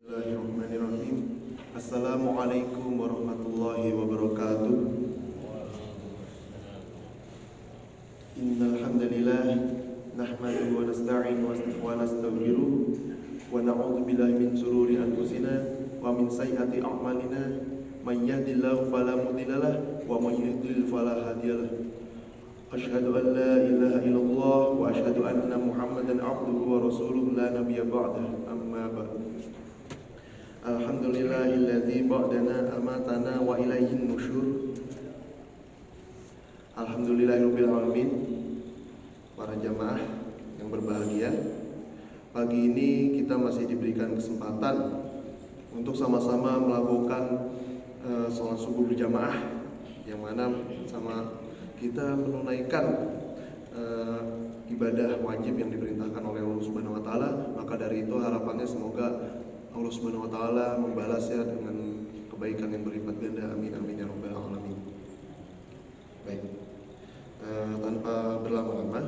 Bismillahirrahmanirrahim. Assalamualaikum warahmatullahi wabarakatuh. Innal hamdalillah nahmaduhu wa nasta'inuhu wa nastaghfiruh wa na'udzu billahi min shururi anfusina wa min sayyiati a'malina. May yahdihillahu fala mudhillalah wa may yudhlil fala hadiyalah. Asyhadu an la ilaha illallah wa asyhadu anna Muhammadan abduhu wa rasuluhu la nabiyya ba'dahu. Amma ba'du. Alhamdulillahilladzi ba'dana amatana wa ilaihin nusyur. Alhamdulillahirabbil alamin. Para jamaah yang berbahagia, pagi ini kita masih diberikan kesempatan untuk sama-sama melakukan sholat subuh berjamaah, yang mana sama kita menunaikan ibadah wajib yang diperintahkan oleh Allah Subhanahu wa taala. Maka dari itu harapannya semoga Allah Subhanahu wa taala membalasnya dengan kebaikan yang berlipat ganda. Amin amin ya rabbal alamin. Baik. Tanpa berlama-lama,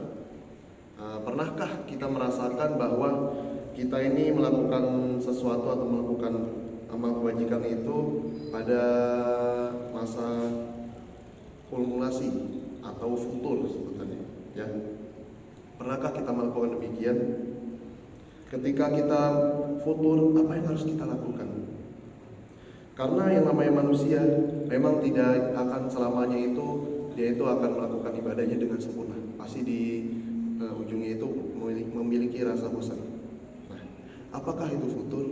pernahkah kita merasakan bahwa kita ini melakukan sesuatu atau melakukan amal kebajikan itu pada masa kulminasi atau futur sebutannya, ya? Pernahkah kita melakukan demikian? Ketika kita futur, apa yang harus kita lakukan? Karena yang namanya manusia memang tidak akan selamanya itu dia itu akan melakukan ibadahnya dengan sempurna. Pasti di ujungnya itu memiliki rasa bosan. Nah, apakah itu futur?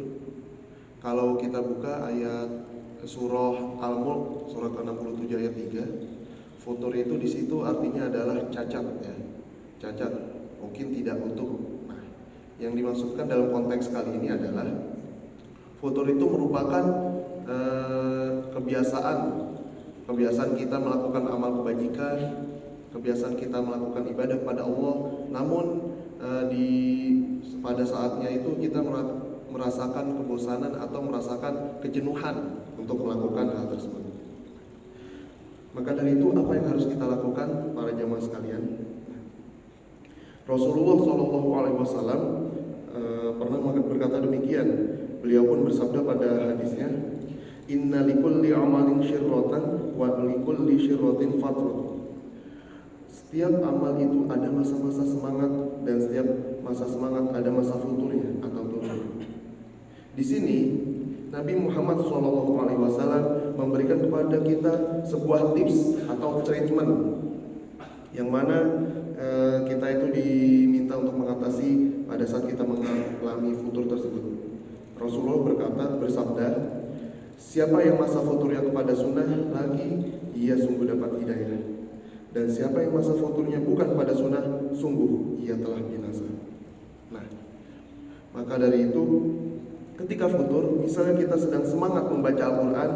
Kalau kita buka ayat surah Al-Mulk, surat 67 ayat 3, futur itu di situ artinya adalah cacat, ya. Cacat, mungkin tidak utuh. Yang dimaksudkan dalam konteks kali ini adalah futur itu merupakan kebiasaan kita melakukan amal kebajikan, kebiasaan kita melakukan ibadah pada Allah, namun pada saatnya itu kita merasakan kebosanan atau merasakan kejenuhan untuk melakukan hal tersebut. Maka dari itu apa yang harus kita lakukan para jamaah sekalian? Rasulullah SAW pernah berkata demikian. Beliau pun bersabda pada hadisnya, Inna likulli amalin syirrotan wa likulli syirrotin fatrun. Setiap amal itu ada masa-masa semangat, dan setiap masa semangat ada masa futurnya atau turun. Di sini Nabi Muhammad SAW memberikan kepada kita sebuah tips atau treatment, yang mana kita itu diminta untuk mengatasi pada saat kita mengalami futur tersebut. Rasulullah bersabda, siapa yang masa futurnya kepada sunnah lagi, ia sungguh dapat hidayah. Dan siapa yang masa futurnya bukan pada sunnah, sungguh ia telah binasa. Nah, maka dari itu, ketika futur, misalnya kita sedang semangat membaca Al-Quran,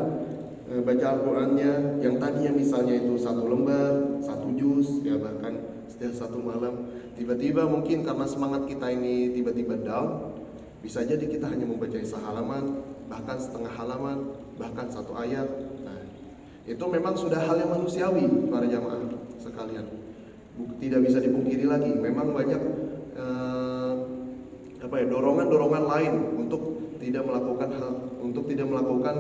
baca Al-Qurannya yang tadinya misalnya itu 1 lembar, 1 juz, ya bahkan setiap 1 malam, tiba-tiba mungkin karena semangat kita ini tiba-tiba down, bisa jadi kita hanya membaca sehalaman, bahkan setengah halaman, bahkan 1 ayat. Nah, itu memang sudah hal yang manusiawi para jamaah sekalian. Tidak bisa dipungkiri lagi, memang banyak dorongan-dorongan lain untuk tidak melakukan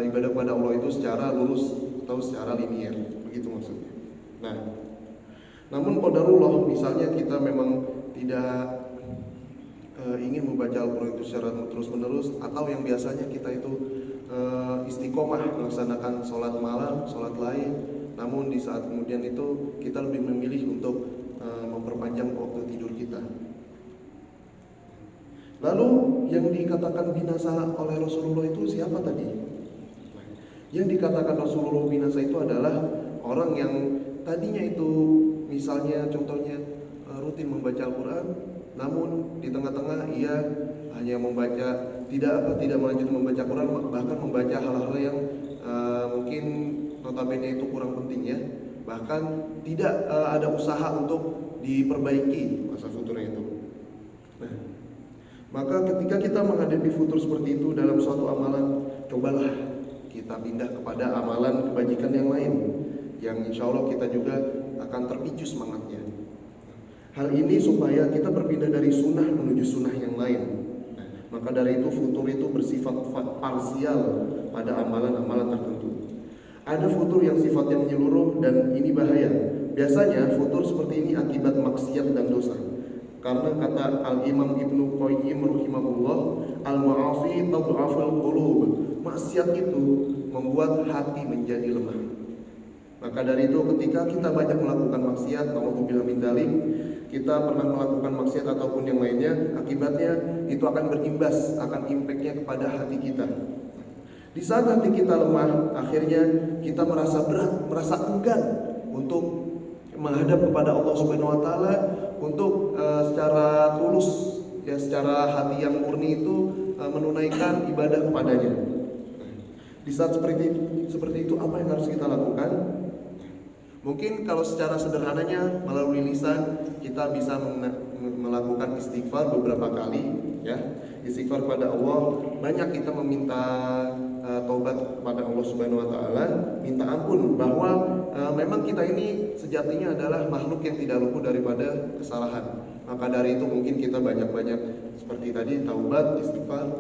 ibadah kepada Allah itu secara lurus atau secara linier, begitu maksudnya. Nah, namun qadarullah, misalnya kita memang tidak ingin membaca Al-Quran itu secara terus-menerus, atau yang biasanya kita itu istiqomah melaksanakan sholat malam, sholat lain, namun di saat kemudian itu kita lebih memilih untuk memperpanjang waktu tidur kita. Lalu yang dikatakan binasa oleh Rasulullah itu siapa tadi? Yang dikatakan Rasulullah binasa itu adalah orang yang tadinya itu misalnya contohnya rutin membaca Al-Quran, namun di tengah-tengah ia hanya membaca, tidak melanjutkan membaca Quran, bahkan membaca hal-hal yang mungkin notabene itu kurang penting, ya. Bahkan tidak ada usaha untuk diperbaiki masa futurnya itu. Nah, maka ketika kita menghadapi futur seperti itu dalam suatu amalan, cobalah kita pindah kepada amalan kebajikan yang lain, yang insya Allah kita juga akan terpicu semangatnya. Hal ini supaya kita berpindah dari sunnah menuju sunnah yang lain. Maka dari itu futur itu bersifat parsial pada amalan-amalan tertentu. Ada futur yang sifatnya menyeluruh dan ini bahaya. Biasanya futur seperti ini akibat maksiat dan dosa. Karena kata Al-Imam Ibnu Qayyim rahimahullah, al-ma'asi tad'aful qulub. Maksiat itu membuat hati menjadi lemah. Maka dari itu ketika kita banyak melakukan maksiat, naudzubillah min dzalik, kita pernah melakukan maksiat ataupun yang lainnya, akibatnya itu akan berimbas, akan impactnya kepada hati kita. Di saat hati kita lemah, akhirnya kita merasa berat, merasa enggan untuk menghadap kepada Allah Subhanahu wa taala, untuk secara tulus, ya secara hati yang murni itu menunaikan ibadah kepadanya. Di saat seperti itu apa yang harus kita lakukan? Mungkin kalau secara sederhananya melalui lisan kita bisa melakukan istighfar beberapa kali, ya. Istighfar kepada Allah, banyak kita meminta taubat kepada Allah Subhanahu wa taala, minta ampun bahwa memang kita ini sejatinya adalah makhluk yang tidak luput daripada kesalahan. Maka dari itu mungkin kita banyak-banyak seperti tadi taubat, istighfar,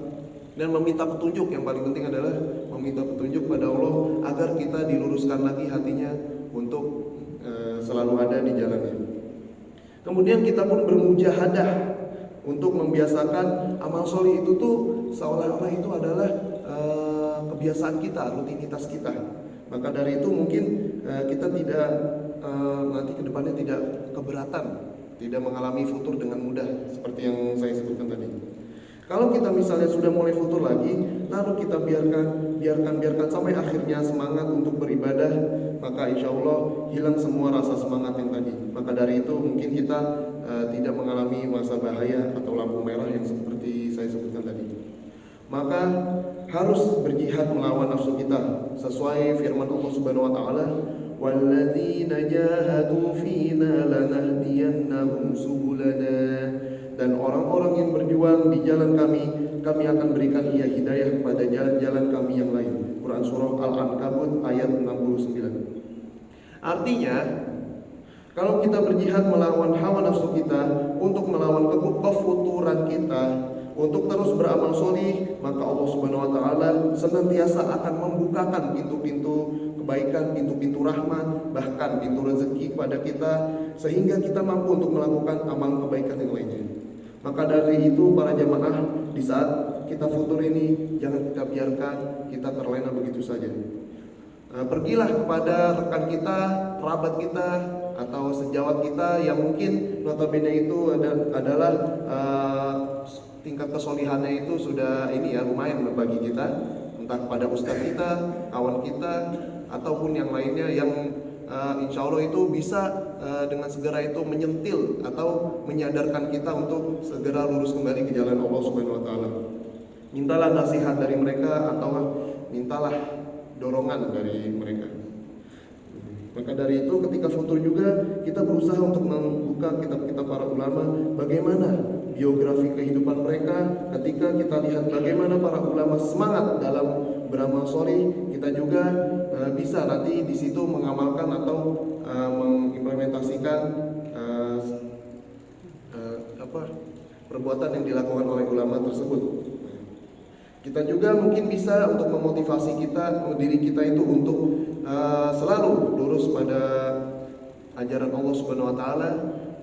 dan meminta petunjuk. Yang paling penting adalah meminta petunjuk pada Allah agar kita diluruskan lagi hatinya untuk selalu ada di jalannya. Kemudian kita pun bermujahadah untuk membiasakan amal soleh itu tuh seolah-olah itu adalah kebiasaan kita, rutinitas kita. Maka dari itu mungkin kita tidak nanti kedepannya tidak keberatan, tidak mengalami futur dengan mudah seperti yang saya sebutkan tadi. Kalau kita misalnya sudah mulai futur lagi, lalu kita biarkan sampai akhirnya semangat untuk beribadah, maka insya Allah hilang semua rasa semangat yang tadi. Maka dari itu mungkin kita tidak mengalami masa bahaya atau lampu merah yang seperti saya sebutkan tadi. Maka harus berjihad melawan nafsu kita sesuai firman Allah Subhanahu wa taala, walladzina jahadu fina lanahdiyannahum subulana. Dan orang-orang yang berjuang di jalan kami akan berikan ia hidayah kepada jalan-jalan kami yang lain. Quran surah Al-Ankabut ayat 69. Artinya, kalau kita berjihad melawan hawa nafsu kita, untuk melawan kefuturan kita, untuk terus beramal solih, maka Allah Subhanahu wa taala senantiasa akan membukakan pintu-pintu kebaikan, pintu-pintu rahmat, bahkan pintu rezeki kepada kita, sehingga kita mampu untuk melakukan amal kebaikan yang lainnya. Maka dari itu para jamaah, di saat kita futur ini jangan kita biarkan kita terlena begitu saja. Pergilah kepada rekan kita, kerabat kita, atau sejawat kita yang mungkin notabene itu adalah tingkat kesolihannya itu sudah ini ya lumayan bagi kita, entah kepada ustadz kita, kawan kita, ataupun yang lainnya yang insya Allah itu bisa dengan segera itu menyentil atau menyadarkan kita untuk segera lurus kembali ke jalan Allah Subhanahu wa taala. Mintalah nasihat dari mereka atau mintalah dorongan dari mereka. Maka dari itu ketika futur juga kita berusaha untuk membuka kitab-kitab para ulama, bagaimana biografi kehidupan mereka. Ketika kita lihat bagaimana para ulama semangat dalam beramal soleh, kita juga bisa nanti di situ mengamalkan atau mengimplementasikan perbuatan yang dilakukan oleh ulama tersebut. Kita juga mungkin bisa untuk memotivasi diri kita itu untuk selalu lurus pada ajaran Allah Subhanahu wa taala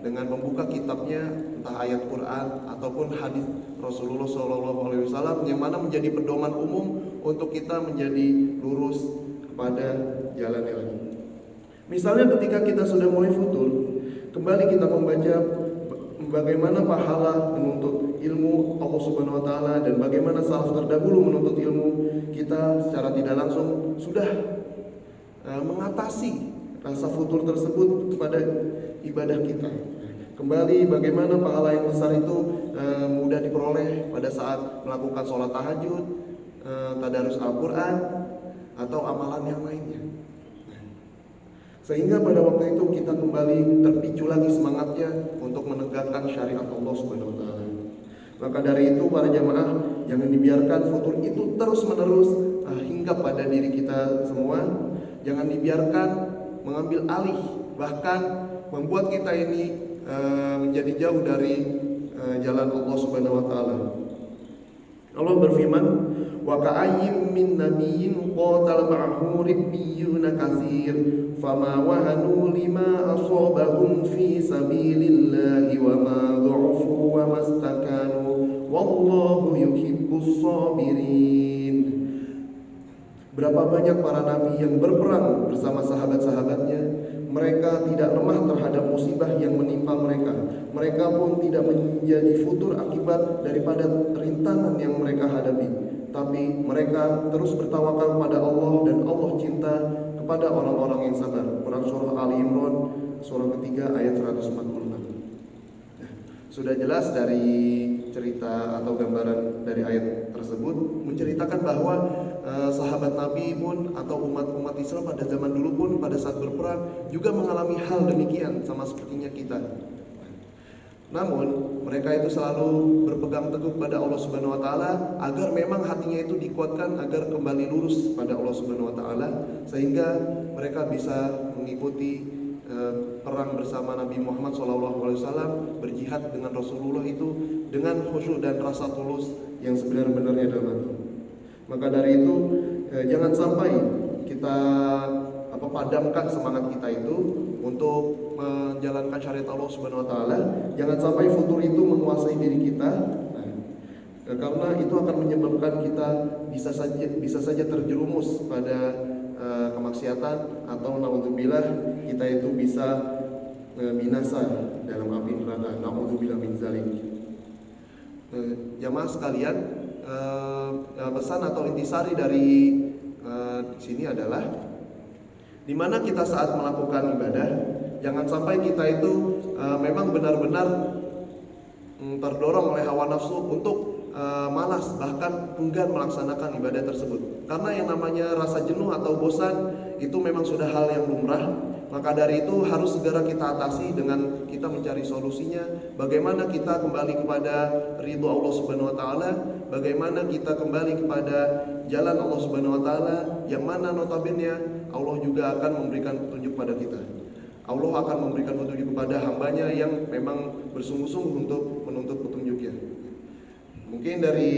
dengan membuka kitabnya, entah ayat Quran ataupun hadis Rasulullah SAW yang mana menjadi pedoman umum untuk kita menjadi lurus kepada jalannya lagi. Misalnya ketika kita sudah mulai futur, kembali kita membaca bagaimana pahala menuntut ilmu Allah Subhanahu wa taala dan bagaimana salaf terdahulu menuntut ilmu, kita secara tidak langsung sudah mengatasi rasa futur tersebut kepada ibadah kita. Kembali bagaimana pahala yang besar itu mudah diperoleh pada saat melakukan sholat tahajud, tadarus Al-Quran, atau amalan yang lainnya. Sehingga pada waktu itu kita kembali terpicu lagi semangatnya untuk menegakkan syariat Allah Subhanahu wa taala. Maka dari itu para jamaah, jangan dibiarkan futur itu terus-menerus hingga pada diri kita semua. Jangan dibiarkan mengambil alih, bahkan membuat kita ini menjadi jauh dari jalan Allah Subhanahu wa taala. Allah berfirman, wa ka'ayyim min nabiyyin qatala ma'ahu ribbiyuna katsir fama wahanu lima asabahum fi sabilillahi wa ma dhu'fu wa mastakanu wallahu yuhibbus sabirin. Berapa banyak para nabi yang berperang bersama sahabat-sahabatnya, mereka tidak lemah terhadap musibah yang menimpa mereka. Mereka pun tidak menjadi futur akibat daripada rintangan yang mereka hadapi. Tapi mereka terus bertawakal kepada Allah dan Allah cinta kepada orang-orang yang sabar. Quran Surah Ali Imran, surah ketiga ayat 146. Sudah jelas dari cerita atau gambaran dari ayat tersebut menceritakan bahwa sahabat Nabi pun atau umat-umat Islam pada zaman dulu pun pada saat berperang juga mengalami hal demikian sama sepertinya kita. Namun mereka itu selalu berpegang teguh pada Allah Subhanahu wa taala agar memang hatinya itu dikuatkan agar kembali lurus pada Allah Subhanahu wa taala sehingga mereka bisa mengikuti perang bersama Nabi Muhammad SAW, berjihad dengan Rasulullah itu dengan khusyuk dan rasa tulus yang sebenar-benarnya dalam hati. Maka dari itu jangan sampai kita padamkan semangat kita itu untuk menjalankan syariat Allah Subhanahu wa taala. Jangan sampai futur itu menguasai diri kita. Karena itu akan menyebabkan kita bisa saja terjerumus pada kemaksiatan atau naudzubillah kita itu bisa binasa dalam api neraka. Naudzubillah min dzalik. Jamaah sekalian, pesan atau intisari dari sini adalah di mana kita saat melakukan ibadah jangan sampai kita itu memang benar-benar terdorong oleh hawa nafsu untuk malas bahkan enggan melaksanakan ibadah tersebut. Karena yang namanya rasa jenuh atau bosan itu memang sudah hal yang lumrah. Maka dari itu harus segera kita atasi dengan kita mencari solusinya. Bagaimana kita kembali kepada ridho Allah Subhanahu wa taala, bagaimana kita kembali kepada jalan Allah Subhanahu wa taala yang mana notabene Allah juga akan memberikan petunjuk pada kita. Allah akan memberikan petunjuk kepada hambanya yang memang bersungguh-sungguh untuk menuntut petunjuknya. Mungkin dari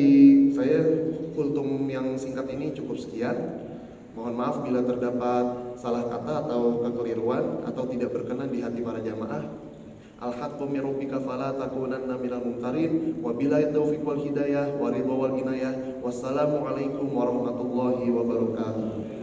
saya kultum yang singkat ini cukup sekian. Mohon maaf bila terdapat salah kata atau kekeliruan atau tidak berkenan di hati para jamaah. Al-haqqu min rabbika fala takunanna minal mumtarin. Wabillahi taufiq wal hidayah wa ridha wal inayah. Wassalamu alaikum warahmatullahi wabarakatuh.